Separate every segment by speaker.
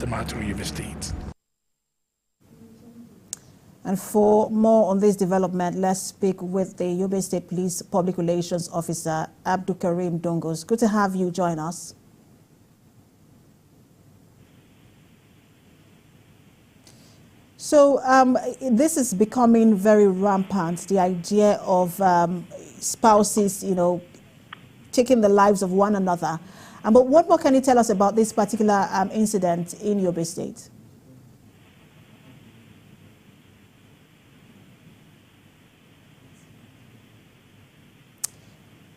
Speaker 1: Damaturu, Yobe State.
Speaker 2: And for more on this development, let's speak with the Yobe State Police Public Relations Officer, Abdulkareem Dongos. Good to have you join us. So this is becoming very rampant, the idea of spouses, taking the lives of one another. But what more can you tell us about this particular incident in Yobe State?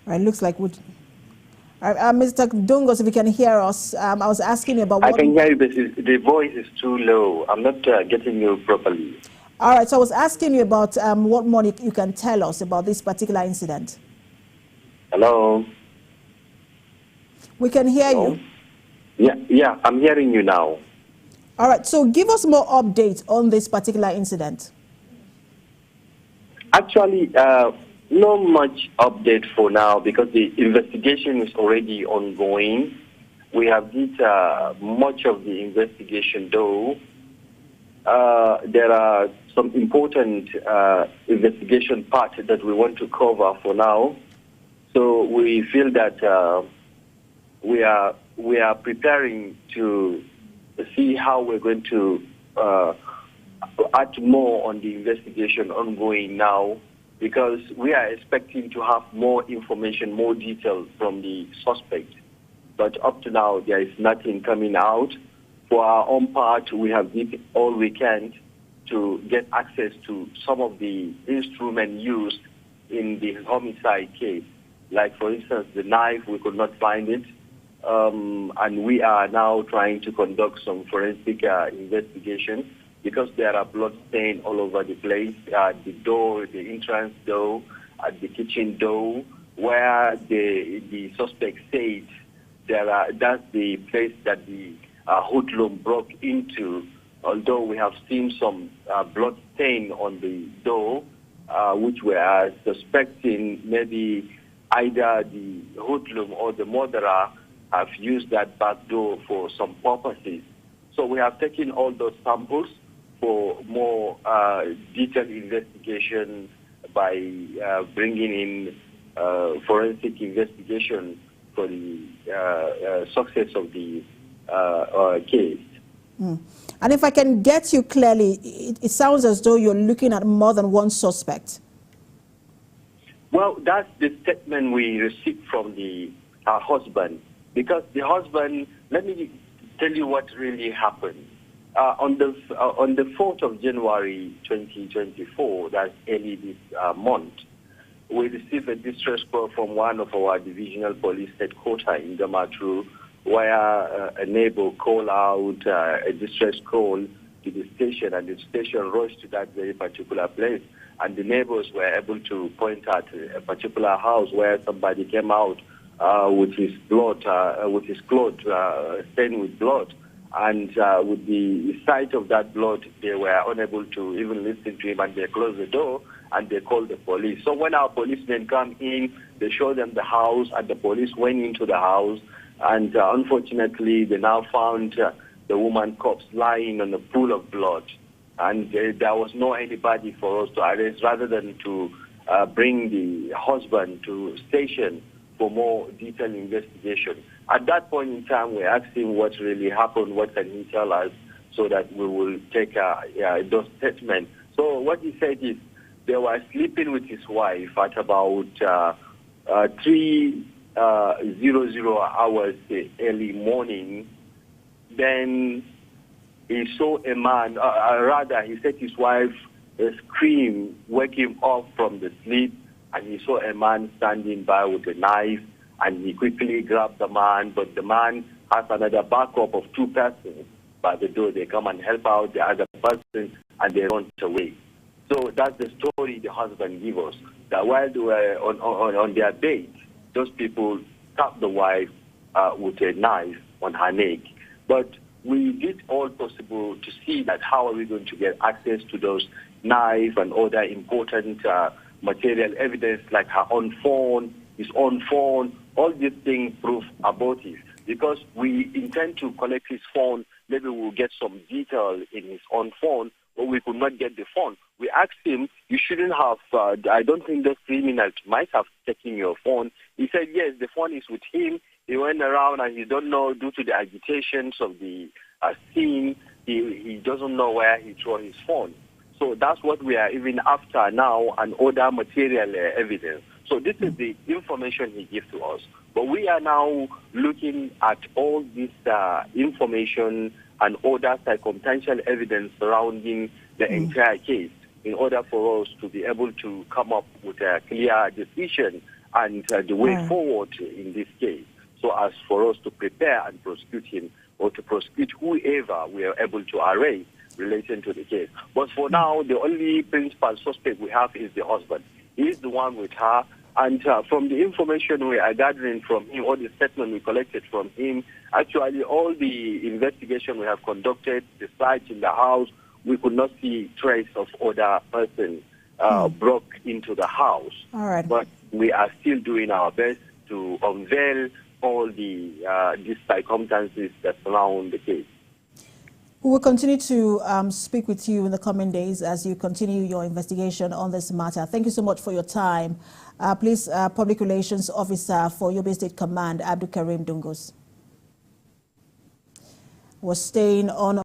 Speaker 2: Right, looks like Mr. Dongos, if you can hear us, I was asking you about what...
Speaker 3: I can hear you, but the voice is too low. I'm not getting you properly.
Speaker 2: All right, so I was asking you about what more you can tell us about this particular incident.
Speaker 3: Hello?
Speaker 2: We can hear you.
Speaker 3: Yeah, I'm hearing you now.
Speaker 2: All right, so give us more updates on this particular incident.
Speaker 3: Actually, not much update for now because the investigation is already ongoing. We have did much of the investigation, though. There are some important investigation parts that we want to cover for now. So we feel that we are preparing to see how we're going to add more on the investigation ongoing now, because we are expecting to have more information, more details from the suspect. But up to now, there is nothing coming out. For our own part, we have did all we can to get access to some of the instruments used in the homicide case. Like, for instance, the knife, we could not find it. And we are now trying to conduct some forensic investigation, because there are blood stains all over the place, the door, the entrance door, at the kitchen door, where the suspect said that's the place that the hoodlum broke into, although we have seen some blood stain on the door, which we are suspecting maybe either the hoodlum or the murderer have used that back door for some purposes. So we have taken all those samples for more detailed investigation by bringing in forensic investigation for the success of the case.
Speaker 2: And if I can get you clearly, it sounds as though you're looking at more than one suspect.
Speaker 3: Well, that's the statement we received from the husband. Because the husband, let me tell you what really happened. On the 4th of January 2024, that's early this month, we received a distress call from one of our divisional police headquarters in Damaturu, where a neighbor called out a distress call to the station, and the station rushed to that very particular place. And the neighbors were able to point out a particular house where somebody came out with his blood, with his clothes stained with blood. And with the sight of that blood, they were unable to even listen to him, and they closed the door and they called the police. So when our policemen come in, they showed them the house, and the police went into the house, and unfortunately, they now found the woman's corpse lying on a pool of blood. And there was no anybody for us to arrest, rather than to bring the husband to station for more detailed investigation. At that point in time, we asked him what really happened, what can he tell us, so that we will take those statements. So what he said is they were sleeping with his wife at about 3:00 hours early morning. Then he saw a man, he said his wife screamed, wake him up from the sleep, and he saw a man standing by with a knife, and he quickly grabbed the man, but the man has another backup of 2 persons by the door. They come and help out the other person, and they run away. So that's the story the husband gave us, that while they were on their bed, those people stabbed the wife with a knife on her neck. But we did all possible to see that how are we going to get access to those knives and other important material evidence, like her own phone, his own phone. All these things prove abortive, because we intend to collect his phone maybe we'll get some detail in his own phone, but we could not get the phone. We asked him, you shouldn't have, I don't think those criminals might have taken your phone. He said, yes, the phone is with him. He went around and he don't know, due to the agitations of the scene, he doesn't know where he threw his phone. So that's what we are even after now, and other material evidence. So this is the information he gives to us. But we are now looking at all this information and other circumstantial evidence surrounding the entire case in order for us to be able to come up with a clear decision and the way forward in this case, so as for us to prepare and prosecute him, or to prosecute whoever we are able to arrest relating to the case. But for now, the only principal suspect we have is the husband. He is the one with her. And from the information we are gathering from him, all the statement we collected from him, actually all the investigation we have conducted, the search in the house, we could not see trace of other person broke into the house.
Speaker 2: All right.
Speaker 3: But we are still doing our best to unveil all these circumstances that surround the case.
Speaker 2: We will continue to speak with you in the coming days as you continue your investigation on this matter. Thank you so much for your time. Please, Public Relations Officer for Yobe State Command, Abdulkareem Dungus, was staying on